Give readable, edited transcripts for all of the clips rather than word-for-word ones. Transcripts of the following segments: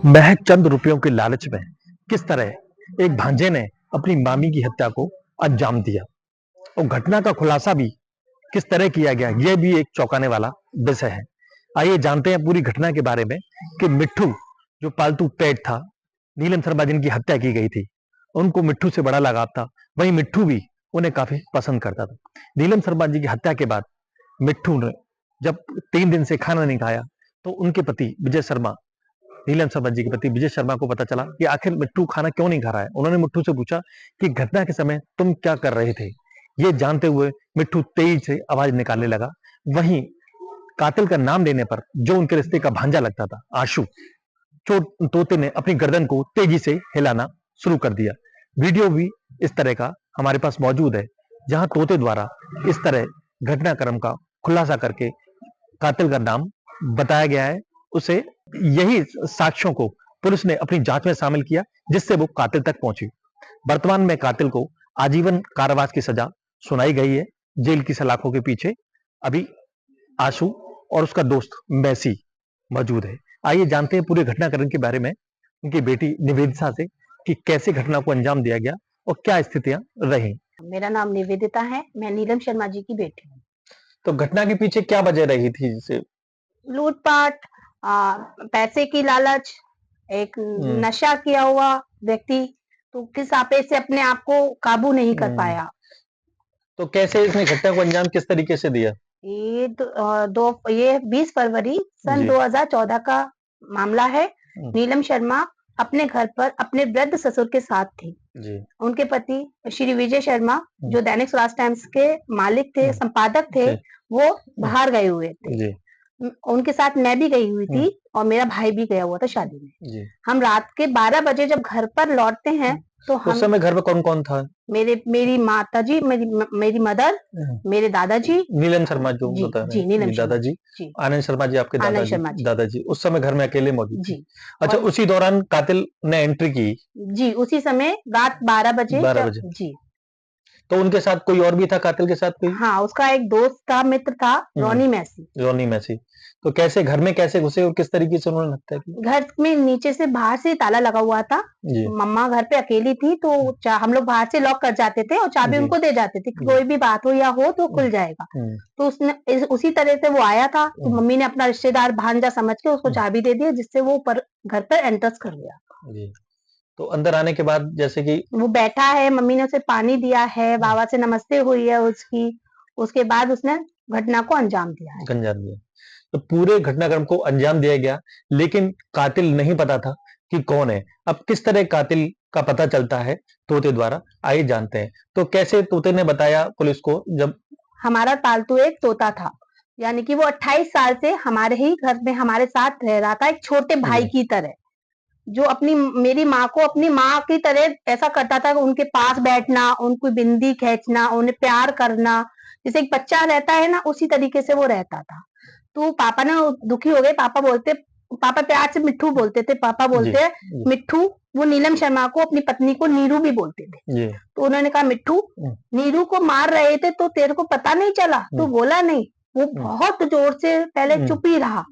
महज चंद रुपयों के लालच में किस तरह एक भांजे ने अपनी मामी की हत्या को अंजाम दिया और घटना का खुलासा भी किस तरह किया गया, यह भी एक चौंकाने वाला विषय है। आइए जानते हैं पूरी घटना के बारे में कि मिट्ठू जो पालतू पेट था, नीलम शर्मा जिनकी हत्या की गई थी, उनको मिट्ठू से बड़ा लगाव था। वहीं मिट्ठू भी उन्हें काफी पसंद करता था। नीलम शर्मा जी की हत्या के बाद मिट्ठू ने जब 3 दिन से खाना नहीं खाया तो उनके पति विजय शर्मा, नीलम शर्मा जी के पति विजय शर्मा को पता चला कि आखिर मिट्ठू खाना क्यों नहीं खा रहा है। उन्होंने मिट्ठू से पूछा कि घटना के समय तुम क्या कर रहे थे। ये जानते हुए मिट्ठू तेज से आवाज निकालने लगा। वहीं कातिल का नाम लेने पर जो उनके रिश्ते का भांजा लगता था, आशु, तोते ने अपनी गर्दन को तेजी से हिलाना शुरू कर दिया। वीडियो भी इस तरह का हमारे पास मौजूद है, जहां तोते द्वारा इस तरह घटनाक्रम का खुलासा करके कातिल का नाम बताया गया है। उसे यही साक्ष्यों को पुलिस ने अपनी जांच में शामिल किया, जिससे वो कातिल तक पहुंची। वर्तमान में कातिल को आजीवन कारावास की सजा सुनाई गई है। जेल की सलाखों के पीछे अभी आशु और उसका दोस्त मैसी मौजूद है। आइए जानते हैं पूरे घटनाक्रम के बारे में उनकी बेटी निवेदिता से कि कैसे घटना को अंजाम दिया गया और क्या स्थितियां रही। मेरा नाम निवेदिता है, मैं नीलम शर्मा जी की बेटी हूँ। तो घटना के पीछे क्या वजह रही थी? जिसे लूटपाट, पैसे की लालच, एक नशा किया हुआ व्यक्ति, तो किस आपे से अपने आप को काबू नहीं कर पाया। तो कैसे इसने घटना को अंजाम किस तरीके से दिया? ये 20 फरवरी सन 2014 का मामला है। नीलम शर्मा अपने घर पर अपने वृद्ध ससुर के साथ थी। उनके पति श्री विजय शर्मा, जो दैनिक स्वराज टाइम्स के मालिक थे, संपादक थे, वो बाहर गए हुए थे। उनके साथ मैं भी गई हुई थी और मेरा भाई भी गया हुआ था शादी में। हम रात के 12 बजे जब घर पर लौटते हैं तो हम उस समय घर में कौन कौन था? मेरी माता जी, मेरी मदर, मेरे दादाजी, नीलम शर्मा जो बता रहे हैं, नीलम दादाजी, आनंद शर्मा जी आपके दादाजी उस समय घर में अकेले मौजूद थे। अच्छा, उसी दौरान कातिल ने एंट्री की? जी, उसी समय रात 12 बजे। जी। तो उनके साथ कोई और भी था? कातिल के साथ कोई? हाँ, उसका एक दोस्त था, मित्र था, रोनी मैसी। तो कैसे घर में कैसे घुसे और किस तरीके से उन्होंने हत्या की? घर में नीचे से बाहर से ताला लगा हुआ था। मम्मा घर पे अकेली थी तो हम लोग बाहर से लॉक कर जाते थे और चाबी उनको दे जाते थे कि कोई भी बात हो या हो तो खुल जाएगा। तो उसने उसी तरह से वो आया था तो मम्मी ने अपना रिश्तेदार भांजा समझ के उसको चाबी दे दी, जिससे वो घर पर एंटर्स कर गया। तो अंदर आने के बाद जैसे कि वो बैठा है, मम्मी ने उसे पानी दिया है, बाबा से नमस्ते हुई है उसकी, उसके बाद उसने घटना को अंजाम दिया। तो पूरे घटनाक्रम को अंजाम दिया गया, लेकिन कातिल नहीं पता था कि कौन है। अब किस तरह कातिल का पता चलता है तोते द्वारा, आइए जानते हैं। तो कैसे तोते ने बताया पुलिस को? जब हमारा पालतू एक तोता था, यानी कि वो 28 साल से हमारे ही घर में हमारे साथ रह रहा था, एक छोटे भाई की तरह, जो मेरी माँ को अपनी माँ की तरह ऐसा करता था कि उनके पास बैठना, उनको बिंदी खींचना, उन्हें प्यार करना, जैसे एक बच्चा रहता है ना, उसी तरीके से वो रहता था। तो पापा ने दुखी हो गए। पापा प्यार से मिट्ठू बोलते थे, पापा बोलते हैं मिट्ठू। वो नीलम शर्मा को, अपनी पत्नी को, नीरू भी बोलते थे। तो उन्होंने कहा मिट्ठू, नीरू को मार रहे थे तो तेरे को पता नहीं चला? तो बोला नहीं। वो बहुत जोर से पहले चुप ही रहा,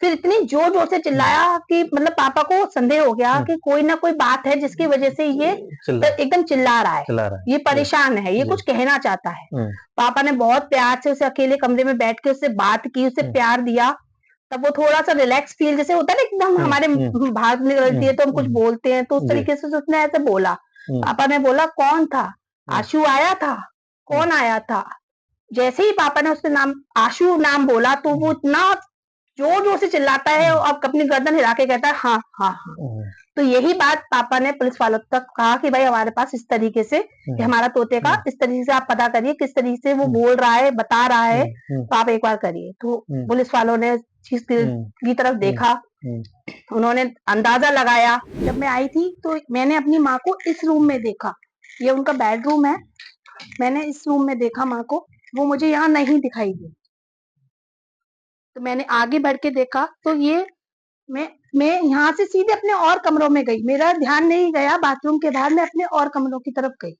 फिर इतनी जोर जोर से चिल्लाया कि मतलब पापा को संदेह हो गया कि कोई ना कोई बात है जिसकी वजह से ये एकदम चिल्ला रहा है, ये परेशान है, ये कुछ कहना चाहता है। पापा ने बहुत प्यार से उसे अकेले कमरे में बैठ के उससे बात की, उसे प्यार दिया। तब वो थोड़ा सा रिलैक्स फील, जैसे होता है ना एकदम हमारे भाग निकलती है तो हम कुछ बोलते हैं, तो उस तरीके से उसने ऐसे बोला। पापा ने बोला कौन था? आशु आया था। कौन आया था? जैसे ही पापा ने उसके नाम आशु नाम बोला तो वो इतना जोर जोर से चिल्लाता है और अपनी गर्दन हिला के कहता है हाँ हाँ हाँ। तो यही बात पापा ने पुलिस वालों तक कहा कि भाई हमारे पास इस तरीके से हमारा तोते का इस तरीके से आप पता करिए किस तरीके से वो बोल रहा है, बता रहा है, तो आप एक बार करिए। तो पुलिस वालों ने चीज की तरफ देखा, उन्होंने अंदाजा लगाया। जब मैं आई थी तो मैंने अपनी माँ को इस रूम में देखा, ये उनका बेडरूम है, मैंने इस रूम में देखा माँ को, वो मुझे यहाँ नहीं दिखाई दी। तो मैंने आगे बढ़ के देखा तो ये मैं यहाँ से सीधे अपने और कमरों में गई, मेरा ध्यान नहीं गया बाथरूम के बाहर, मैं अपने और कमरों की तरफ गई।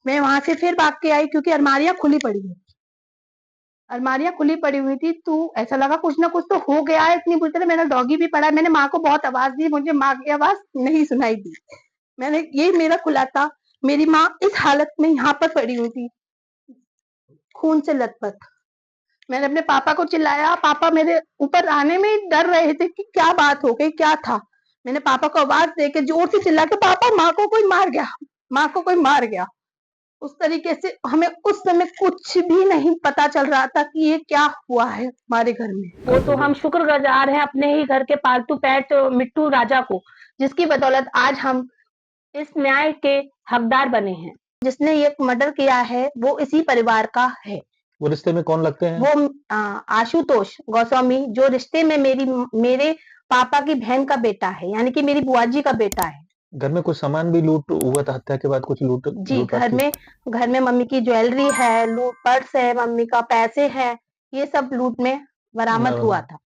मैं वहां से फिर भाग के आई क्योंकि अलमारियां खुली पड़ी है। अलमारियां खुली पड़ी हुई थी, तो ऐसा लगा कुछ ना कुछ तो हो गया है, इतनी बुरी तरह। मैंने डॉगी भी पढ़ा, मैंने माँ को बहुत आवाज दी, मुझे माँ की आवाज नहीं सुनाई दी। मैंने ये मेरा खुला था, मेरी माँ इस हालत में यहाँ पर पड़ी हुई थी, खून से लथपथ। मैंने अपने पापा को चिल्लाया, पापा मेरे ऊपर आने में ही डर रहे थे कि क्या बात हो गई, क्या था। मैंने पापा को आवाज देके जोर से चिल्ला के, पापा माँ को कोई मार गया, माँ को कोई मार गया। उस तरीके से हमें उस समय कुछ भी नहीं पता चल रहा था कि ये क्या हुआ है हमारे घर में। वो तो हम शुक्रगुजार हैं अपने ही घर के पालतू पेट मिट्टू राजा को, जिसकी बदौलत आज हम इस न्याय के हकदार बने हैं। जिसने ये मर्डर किया है वो इसी परिवार का है। वो रिश्ते में कौन लगते हैं? वो आशुतोष गोस्वामी, जो रिश्ते में मेरे पापा की बहन का बेटा है, यानी कि मेरी बुआ जी का बेटा है। घर में कुछ सामान भी लूट हुआ था, हत्या के बाद कुछ जी, लूटपाट की? घर में मम्मी की ज्वेलरी है, पर्स है, मम्मी का पैसे है, ये सब लूट में बरामद हुआ था।